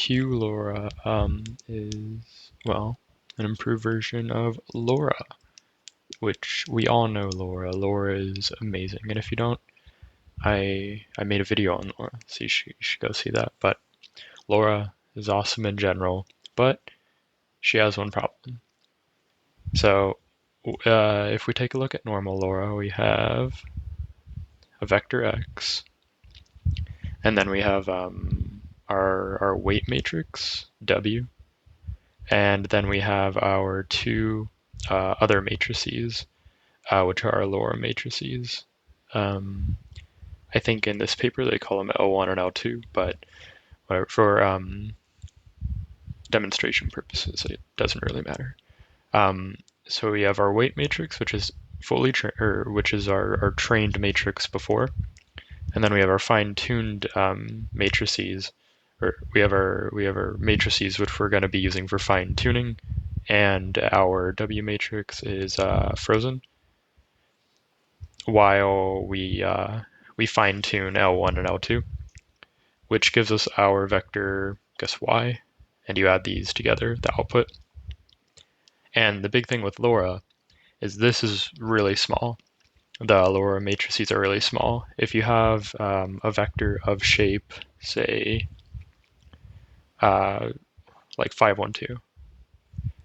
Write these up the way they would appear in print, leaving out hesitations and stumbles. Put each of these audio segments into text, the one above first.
QLoRA is, well, an improved version of LoRa, which we all know LoRa. LoRa is amazing, and if you don't, I made a video on LoRa, so you should go see that. But LoRa is awesome in general, but she has one problem. So if we take a look at normal LoRa, we have a vector x, and then we have our weight matrix, W, and then we have our two other matrices, which are our LoRa matrices. I think in this paper they call them L1 and L2, but for demonstration purposes, it doesn't really matter. So we have our weight matrix, which is which is our trained matrix before, and then we have our fine-tuned matrices, or we have our matrices which we're going to be using for fine-tuning, and our W matrix is frozen, while we fine-tune L1 and L2, which gives us our vector, guess Y, and you add these together, the output. And the big thing with LoRa is this is really small. The LoRa matrices are really small. If you have a vector of shape, say, like 512,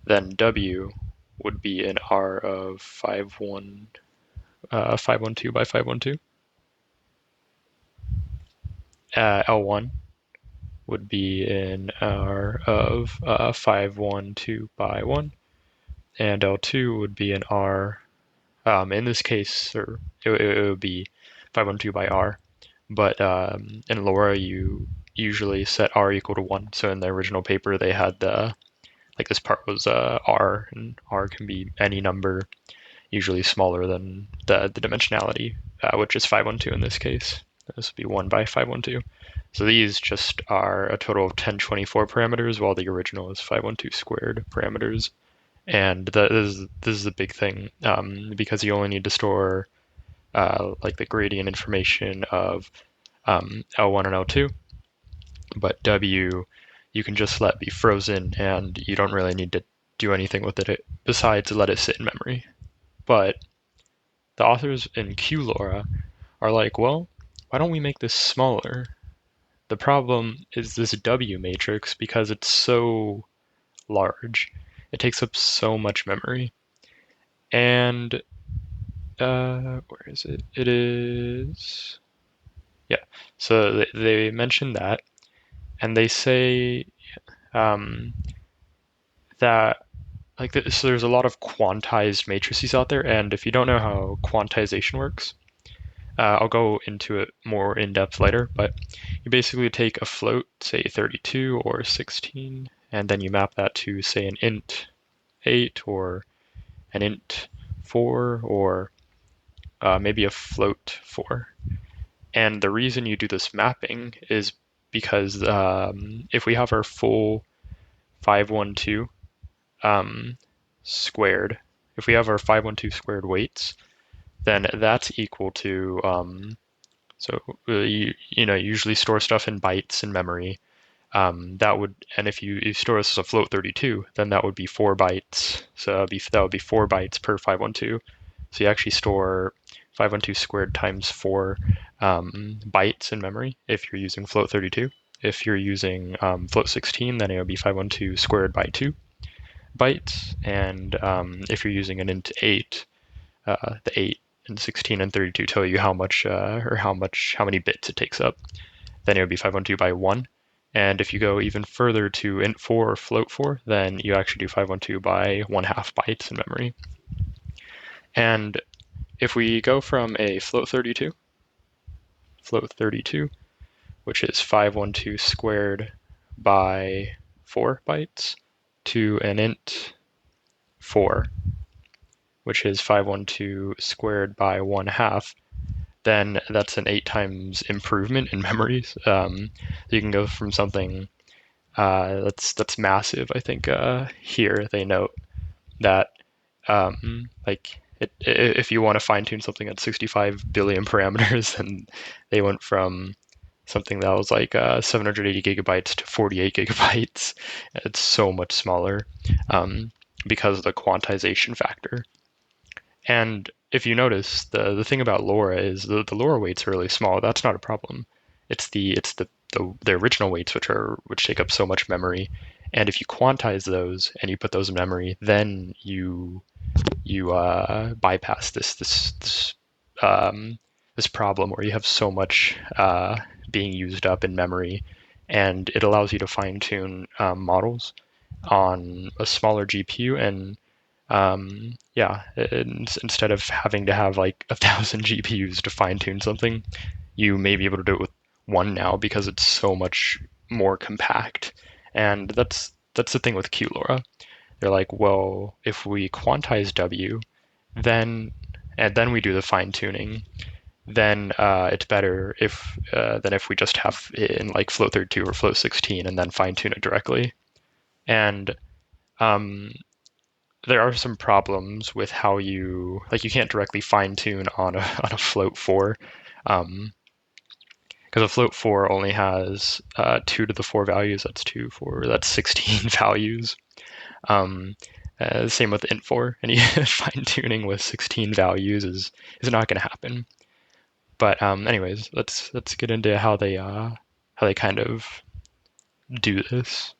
then W would be an R of 512 by 512. L1 would be an R of 512 by 1, and L2 would be an R. In this case, or it would be 512 by R, but in LoRa you usually set R equal to 1. So in the original paper they had like this part was R, and R can be any number, usually smaller than the dimensionality, which is 512 in this case. This would be 1 by 512. So these just are a total of 1024 parameters, while the original is 512 squared parameters. And this is the big thing, because you only need to store like the gradient information of L1 and L2, but W you can just let be frozen, and you don't really need to do anything with it besides let it sit in memory. But the authors in QLoRA are like, well, why don't we make this smaller? The problem is this W matrix, because it's so large. It takes up so much memory. And where is it? It is, yeah. So they mention that, and they say that like so there's a lot of quantized matrices out there, and if you don't know how quantization works, I'll go into it more in depth later, but you basically take a float, say 32 or 16, and then you map that to, say, an int 8 or an int 4 or maybe a float 4. And the reason you do this mapping is because if we have our full 512 squared, if we have our 512 squared weights, then that's equal to, so you usually store stuff in bytes in memory. That would, and if you store this as a float 32, then that would be 4 bytes. So that would be 4 bytes per 512. So you actually store 512 squared times 4 bytes in memory if you're using float 32. If you're using float 16, then it would be 512 squared by 2 bytes. And if you're using an int 8, the 8 and 16 and 32 tell you how many bits it takes up. Then it would be 512 by 1. And if you go even further to int 4 or float 4, then you actually do 512 by 1/2 bytes in memory. And if we go from a float 32, which is 512 squared by 4 bytes, to an int 4, which is 512 squared by 1/2, then that's an 8 times improvement in memories. You can go from something that's massive. I think here they note that like if you want to fine tune something at 65 billion parameters, then they went from something that was like 780 gigabytes to 48 gigabytes. It's so much smaller because of the quantization factor. And if you notice, the thing about LoRa is the LoRa weights are really small. That's not a problem. It's the original weights which take up so much memory. And if you quantize those and you put those in memory, then you bypass this problem where you have so much being used up in memory, and it allows you to fine tune models on a smaller GPU. And yeah, instead of having to have like 1,000 GPUs to fine tune something, you may be able to do it with one now because it's so much more compact. And that's the thing with QLoRa. They're like, well, if we quantize W, then and then we do the fine tuning, then it's better if than if we just have it in like float 32 or float 16 and then fine tune it directly. And um, there are some problems with how you can't directly fine tune on a float 4. Because a float 4 only has 2 to the 4 values. That's 2, 4, that's 16 values. Same with int 4. Any fine tuning with 16 values is not going to happen. But anyways, let's get into how they kind of do this.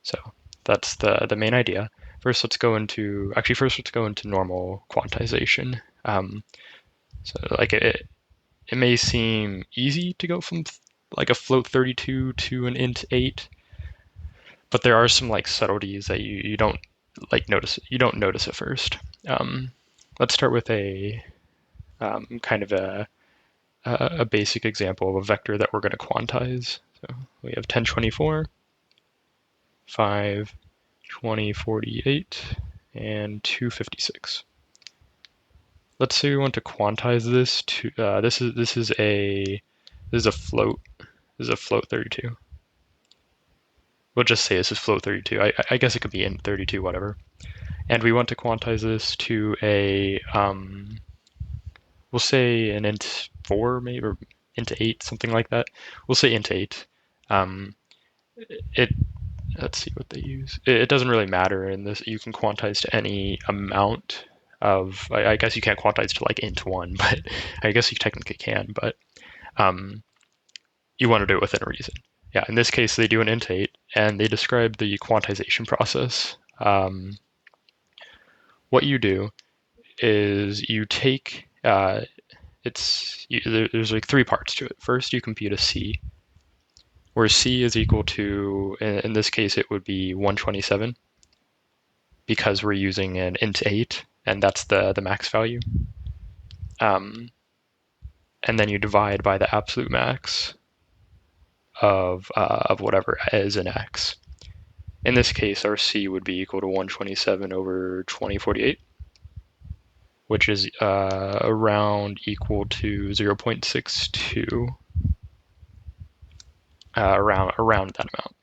So that's the main idea. First, let's go into normal quantization. So like it may seem easy to go from like a float 32 to an int 8, but there are some like subtleties that you don't like notice. You don't notice at first. Let's start with a kind of a basic example of a vector that we're going to quantize. So we have 1024, 5, 2048, and 256. Let's say we want to quantize this to this is a float. This is a float 32. We'll just say this is float 32. I guess it could be int 32, whatever. And we want to quantize this to a we'll say an int 4 maybe, or int 8, something like that. We'll say int 8. It Let's see what they use. It doesn't really matter in this. You can quantize to any amount of. I guess you can't quantize to like int 1, but I guess you technically can. But you want to do it within reason. Yeah, in this case, they do an int 8, and they describe the quantization process. What you do is you take there's like 3 parts to it. First, you compute a C, where C is equal to, in this case, it would be 127, because we're using an int 8, and that's the max value. And then you divide by the absolute max of whatever is an x. In this case, our C would be equal to 127 over 2048, which is around equal to 0.62, around that amount.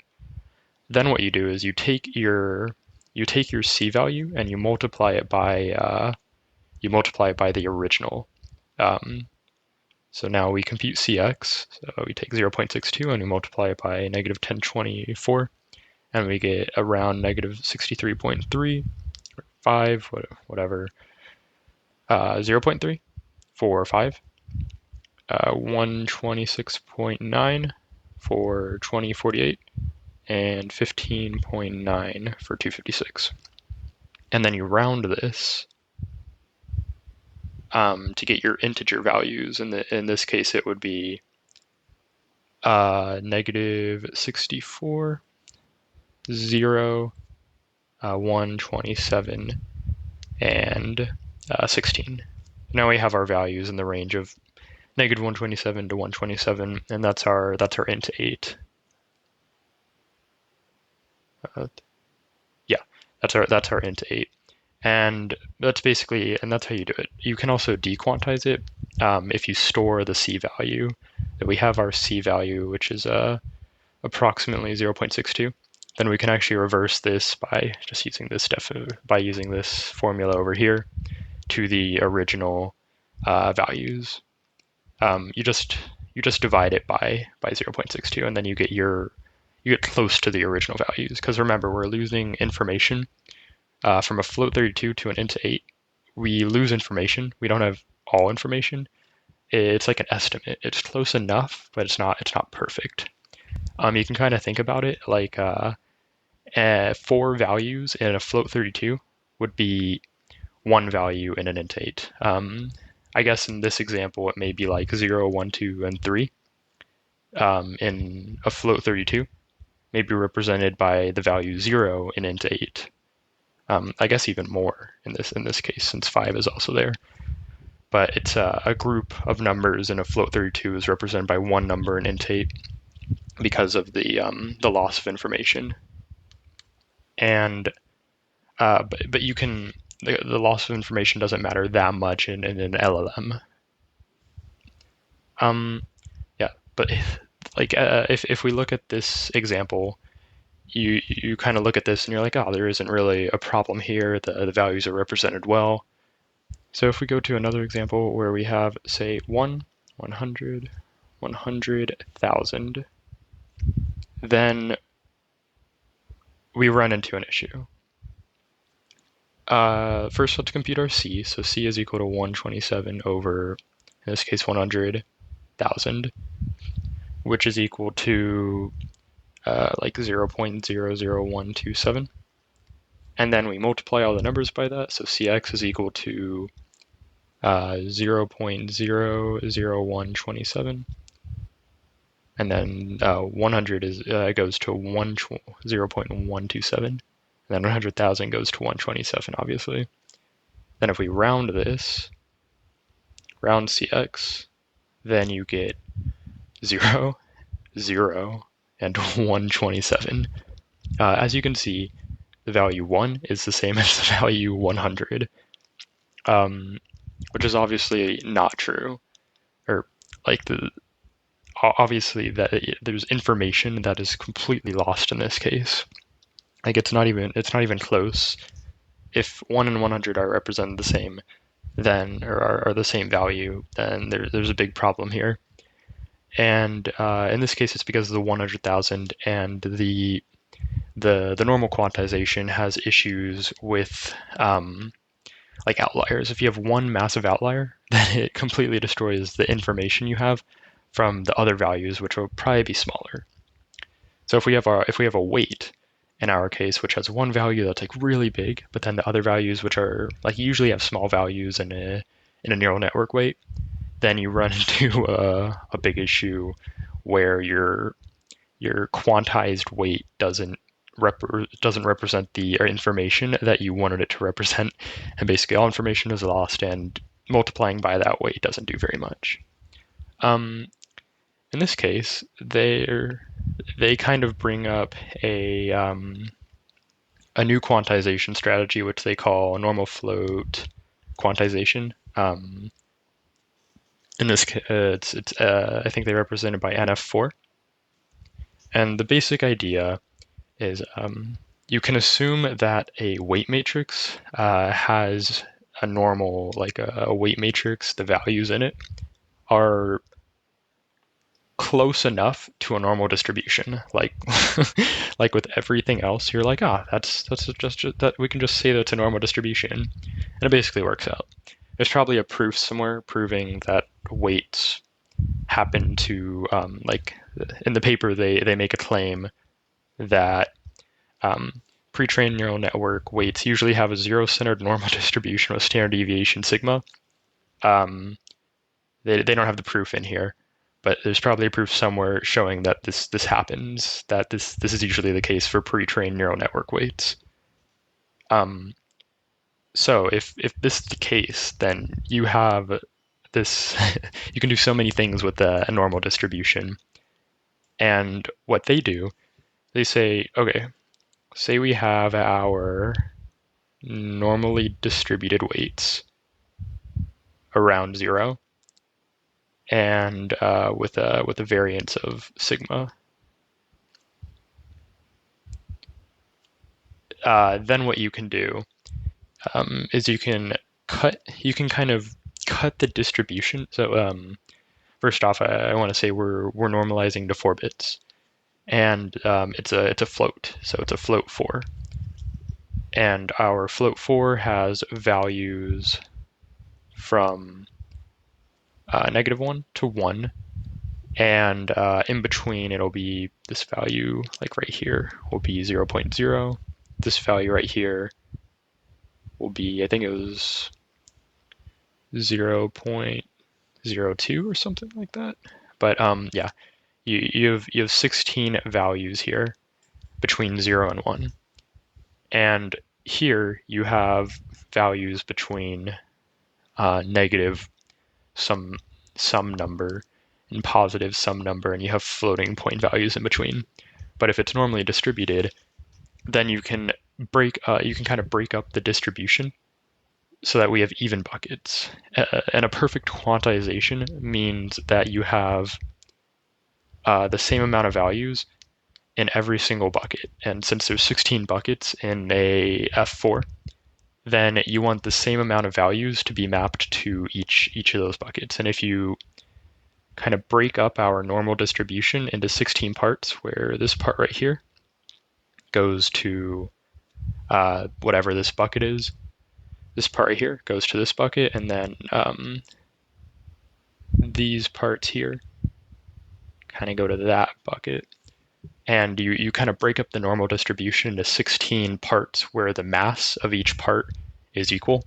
Then what you do is you take your C value and you multiply it by the original. So now we compute Cx. So we take 0.62 and we multiply it by negative 1024, and we get around negative 63.3, 5, whatever, 0.3 for 5, 126.9 for 2048, and 15.9 for 256. And then you round this to get your integer values. In this case, it would be negative 64, 0, 127, and 16. Now we have our values in the range of negative 127 to 127, and that's our int 8. Yeah, that's our int 8. And that's how you do it. You can also dequantize it if you store the C value. We have our C value, which is approximately 0.62. Then we can actually reverse this by just using this formula over here to the original values. You just you just divide it by 0.62, and then you get close to the original values. Because remember, we're losing information from a float 32 to an int 8. We lose information. We don't have all information. It's like an estimate. It's close enough, but it's not perfect. You can kind of think about it like 4 values in a float 32 would be 1 value in an int 8. I guess in this example, it may be like 0, 1, 2, and 3 in a float 32, may be represented by the value 0 in int 8. I guess even more in this case, since 5 is also there. But it's a group of numbers in a float 32 is represented by one number in int 8 because of the loss of information. And but you can the loss of information doesn't matter that much in an LLM. Yeah, but if we look at this example, you kind of look at this and you're like, oh, there isn't really a problem here. The values are represented well. So if we go to another example where we have, say, 1, 100, 100,000, then we run into an issue. First, let's compute our C. So C is equal to 127 over, in this case, 100,000, which is equal to like 0.00127. And then we multiply all the numbers by that. So Cx is equal to 0.00127. And then 100 goes to 0.127. And then 100,000 goes to 127, obviously. Then if we round this, round Cx, then you get 0, 0, and 127. As you can see, the value 1 is the same as the value 100, which is obviously not true. Or like obviously that there's information that is completely lost in this case. Like it's not even close. If 1 and 100 are represented the same, then or are the same value, then there's a big problem here. And in this case, it's because of the 100,000 and the normal quantization has issues with like outliers. If you have one massive outlier, then it completely destroys the information you have from the other values, which will probably be smaller. So if we have a weight in our case, which has one value that's like really big, but then the other values, which are like you usually have small values in a neural network weight, then you run into a big issue where your quantized weight doesn't represent the information that you wanted it to represent, and basically all information is lost, and multiplying by that weight doesn't do very much. In this case, they kind of bring up a new quantization strategy, which they call normal float quantization. In this case, it's I think they represent it by NF4. And the basic idea is you can assume that a weight matrix has a normal, like a weight matrix, the values in it are close enough to a normal distribution. Like like with everything else, you're like, that's just that we can just say that's a normal distribution, and it basically works out. There's probably a proof somewhere proving that weights happen to like in the paper they make a claim that pre-trained neural network weights usually have a zero-centered normal distribution with standard deviation sigma. They don't have the proof in here, but there's probably a proof somewhere showing that this happens, that this is usually the case for pre-trained neural network weights. So if this is the case, then you have this, you can do so many things with a normal distribution. And what they do, they say, okay, say we have our normally distributed weights around 0 and with a variance of sigma. Then what you can do is you can kind of cut the distribution. So first off, I want to say we're normalizing to 4 bits, and it's a float, so it's a float 4, and our float 4 has values from -1 to 1, and in between it'll be this value, like right here, will be 0.0. This value right here will be, I think it was 0.02 or something like that. But yeah, you have 16 values here between 0 and 1. And here you have values between negative some number and positive some number, and you have floating point values in between. But if it's normally distributed, then you can kind of break up the distribution so that we have even buckets. And a perfect quantization means that you have the same amount of values in every single bucket. And since there's 16 buckets in a F4, then you want the same amount of values to be mapped to each of those buckets. And if you kind of break up our normal distribution into 16 parts, where this part right here goes to whatever this bucket is, this part right here goes to this bucket, and then these parts here kind of go to that bucket. And you kind of break up the normal distribution into 16 parts where the mass of each part is equal.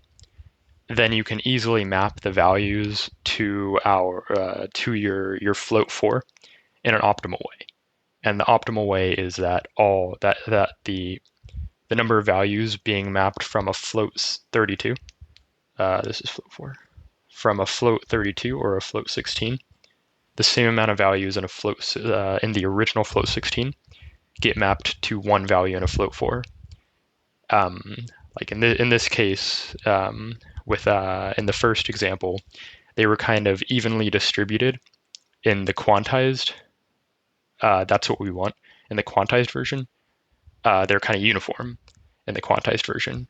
Then you can easily map the values to your float 4 in an optimal way. And the optimal way is that the number of values being mapped from a float 32, this is float 4, from a float 32 or a float 16, the same amount of values in a float in the original float 16 get mapped to one value in a float 4. Like in this case, with in the first example, they were kind of evenly distributed in the quantized. That's what we want in the quantized version. They're kind of uniform in the quantized version,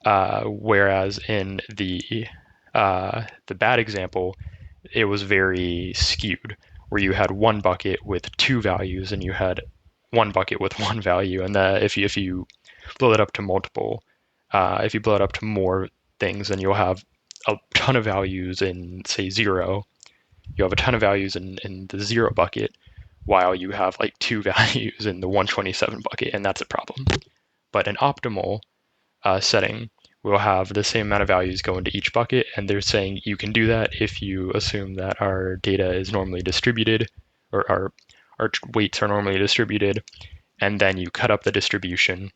whereas in the bad example, it was very skewed, where you had one bucket with two values and you had one bucket with one value, and if you blow it up to multiple, if you blow it up to more things, then you'll have a ton of values in, say, 0. You have a ton of values in the 0 bucket, while you have like 2 values in the 127 bucket, and that's a problem. But an optimal setting will have the same amount of values go into each bucket, and they're saying you can do that if you assume that our data is normally distributed, or our weights are normally distributed, and then you cut up the distribution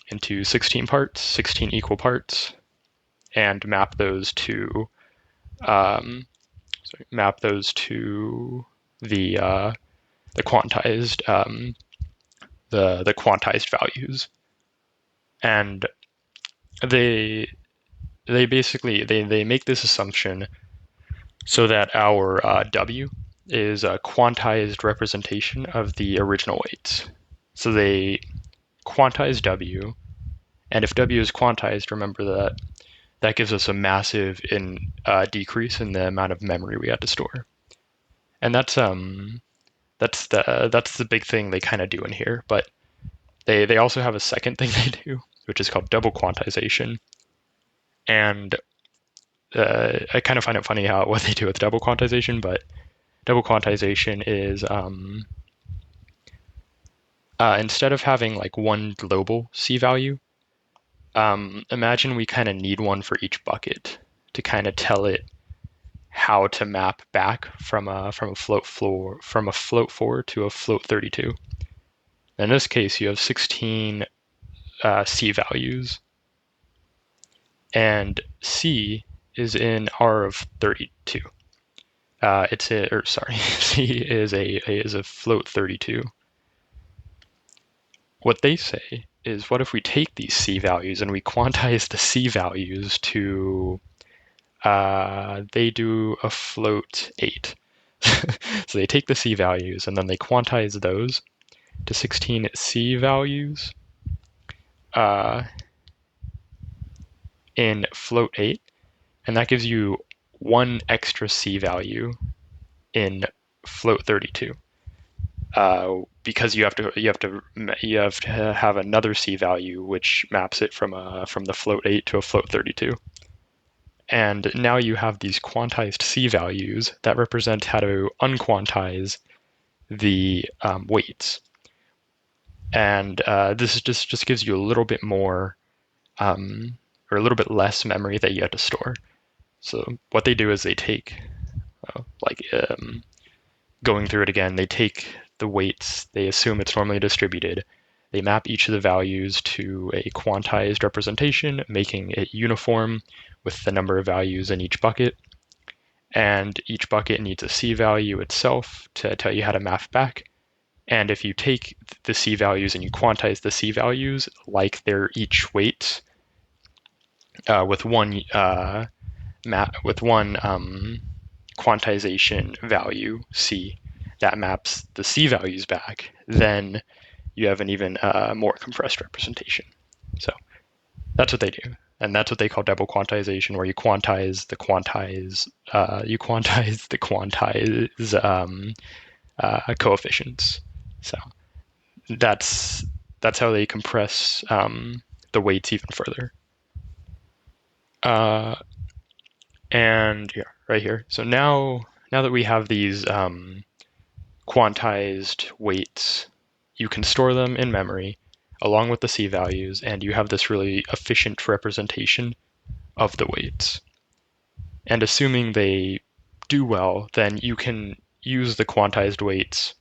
into 16 parts, 16 equal parts, and map those to the quantized the quantized values. And they basically they make this assumption so that our W is a quantized representation of the original weights. So they quantize W, and if W is quantized, remember that gives us a massive decrease in the amount of memory we had to store. And that's the big thing they kind of do in here. But they also have a second thing they do, which is called double quantization. And I kind of find it funny what they do with double quantization, but double quantization is instead of having like one global C value, imagine we kind of need one for each bucket to kind of tell it how to map back from a float 4 to a float 32. In this case, you have 16 C values, and C is in R of 32. C is a float 32. What they say is, what if we take these C values and we quantize the C values to they do a float 8. So they take the C values and then they quantize those to 16 C values in float 8, and that gives you one extra C value in float 32. Because you have to have another C value which maps it from the float 8 to a float 32. And now you have these quantized C values that represent how to unquantize the weights. And this is just gives you a little bit more or a little bit less memory that you have to store. So what they do is they take, going through it again, they take the weights, they assume it's normally distributed, they map each of the values to a quantized representation, making it uniform with the number of values in each bucket. And each bucket needs a C value itself to tell you how to map back. And if you take the C values and you quantize the C values like they're each weights, with one quantization value C that maps the C values back, then you have an even more compressed representation. So that's what they do, and that's what they call double quantization, where you quantize the coefficients. So that's how they compress the weights even further. And yeah, right here. So now that we have these quantized weights, you can store them in memory along with the C values, and you have this really efficient representation of the weights. And assuming they do well, then you can use the quantized weights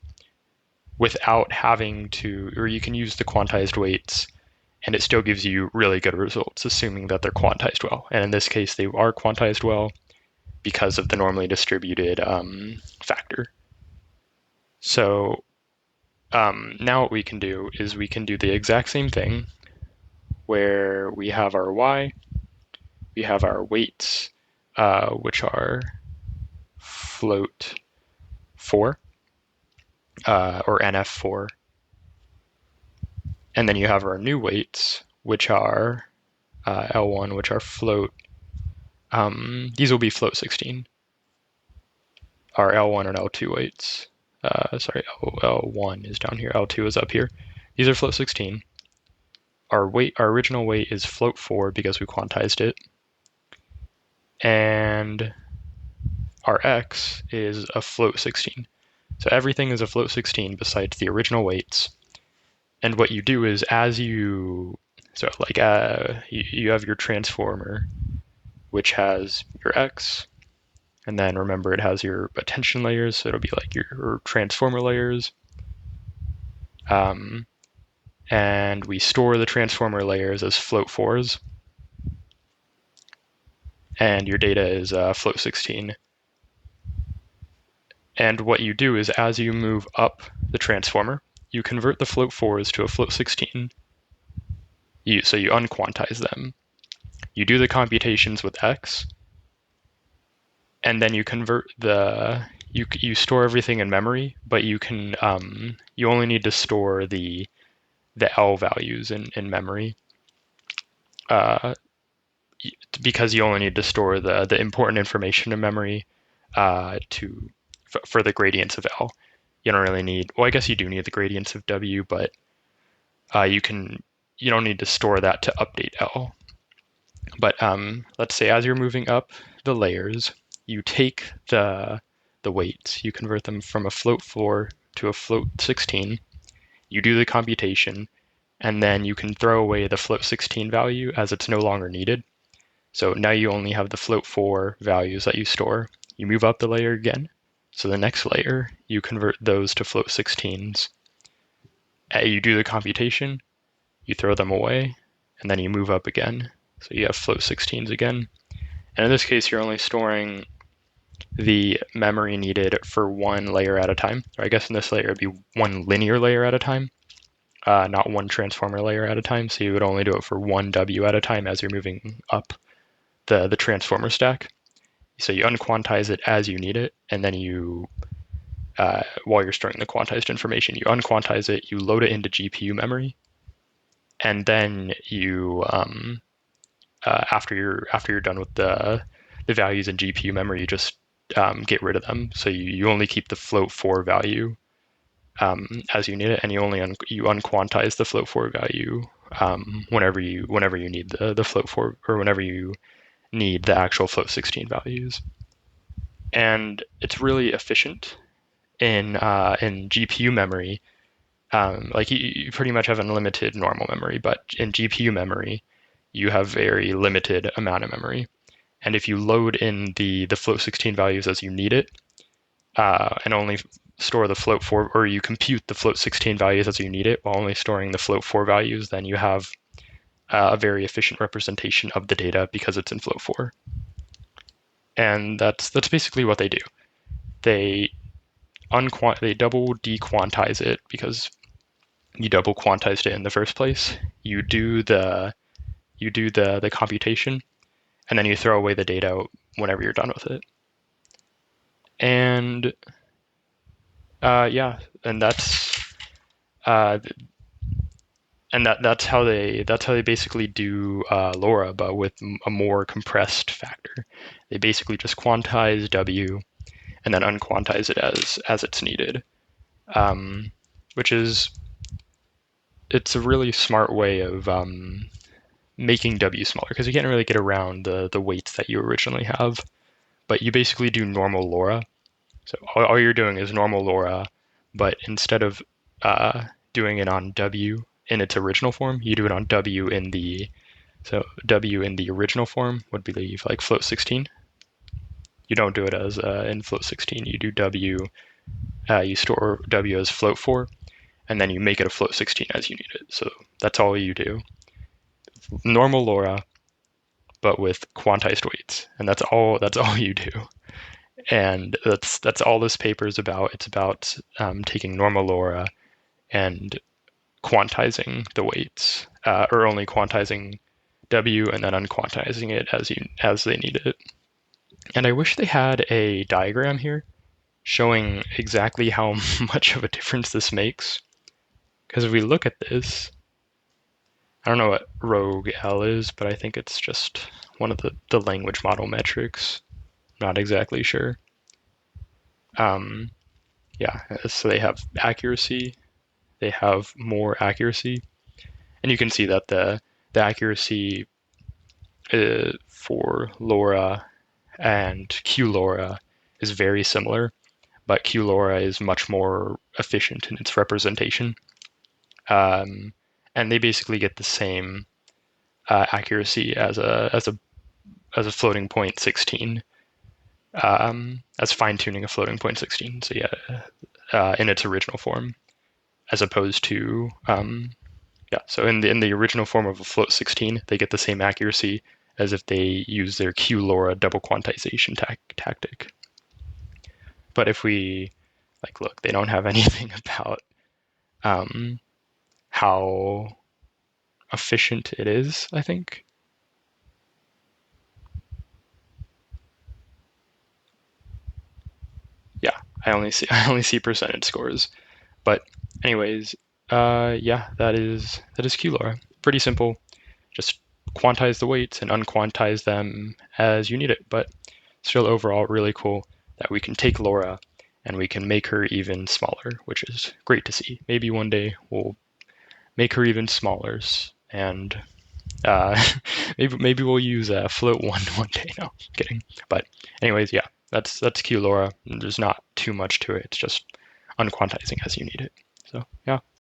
without having to, or you can use the quantized weights and it still gives you really good results, assuming that they're quantized well. And in this case, they are quantized well because of the normally distributed factor. So now what we can do is we can do the exact same thing where we have our y, we have our weights, which are float 4, or NF4. And then you have our new weights, which are L1, which are float. These will be float 16. Our L1 and L2 weights. Sorry, L1 is down here, L2 is up here. These are float 16. Our original weight is float 4 because we quantized it. And our X is a float 16. So everything is a float 16 besides the original weights. And what you do is you have your transformer, which has your X, and then remember it has your attention layers, so it'll be like your transformer layers. And we store the transformer layers as float 4s. And your data is float 16. And what you do is as you move up the transformer, you convert the float 4s to a float 16. So you unquantize them. You do the computations with X, and then you convert you store everything in memory, but you can you only need to store the L values in memory, because you only need to store the important information in memory for the gradients of L. You don't really need, well, I guess you do need the gradients of W, but you don't need to store that to update L. But let's say as you're moving up the layers, you take the weights, you convert them from a float 4 to a float 16, you do the computation, and then you can throw away the float 16 value as it's no longer needed. So now you only have the float 4 values that you store. You move up the layer again. So the next layer, you convert those to float 16s. You do the computation, you throw them away, and then you move up again. So you have float 16s again. And in this case, you're only storing the memory needed for one layer at a time. Or I guess in this layer, it'd be one linear layer at a time, not one transformer layer at a time. So you would only do it for one W at a time as you're moving up the transformer stack. So you unquantize it as you need it, and then you, while you're storing the quantized information, you unquantize it, you load it into GPU memory, and then you, after you're done with the values in GPU memory, you just get rid of them. So you only keep the float 4 value as you need it, and you only you unquantize the float 4 value whenever you need the float 4, or whenever you need the actual float 16 values. And it's really efficient in GPU memory. Like you pretty much have unlimited normal memory, but in GPU memory, you have very limited amount of memory. And if you load in the float 16 values as you need it, and only store the float 4, or you compute the float 16 values as you need it while only storing the float 4 values, then you have a very efficient representation of the data because it's in float 4. And that's basically what they do. They double dequantize it because you double quantized it in the first place. You do the computation, and then you throw away the data whenever you're done with it. And yeah, and that's how they basically do LoRa, but with a more compressed factor. They basically just quantize W and then unquantize it as it's needed, which is it's a really smart way of making W smaller, because you can't really get around the weights that you originally have. But you basically do normal LoRa. So all you're doing is normal LoRa, but instead of doing it on W in its original form, you do it on W in the original form would be like float 16. You don't do it as in float 16. You do W. You store W as float 4, and then you make it a float 16 as you need it. So that's all you do. Normal LoRa, but with quantized weights, and that's all you do. And that's all this paper is about. It's about taking normal LoRa and quantizing the weights, or only quantizing W and then unquantizing it as they need it. And I wish they had a diagram here showing exactly how much of a difference this makes. Because if we look at this, I don't know what rogue L is, but I think it's just one of the language model metrics. Not exactly sure. Yeah, so they have accuracy, they have more accuracy, and you can see that the accuracy for LoRa and QLoRA is very similar, but QLoRA is much more efficient in its representation. And they basically get the same accuracy as a floating point 16, as fine-tuning a floating point 16. So yeah, in its original form, as opposed to so in the original form of a float 16, they get the same accuracy as if they use their QLoRA double quantization tactic. But if we look, they don't have anything about how efficient it is, I think. Yeah, I only see percentage scores. But anyways, yeah, that is QLoRA. Pretty simple. Just quantize the weights and unquantize them as you need it. But still overall really cool that we can take LoRa and we can make her even smaller, which is great to see. Maybe one day we'll make her even smaller, and maybe we'll use float one day. No, kidding. But anyways, yeah, that's QLoRA. There's not too much to it. It's just unquantizing as you need it. So yeah.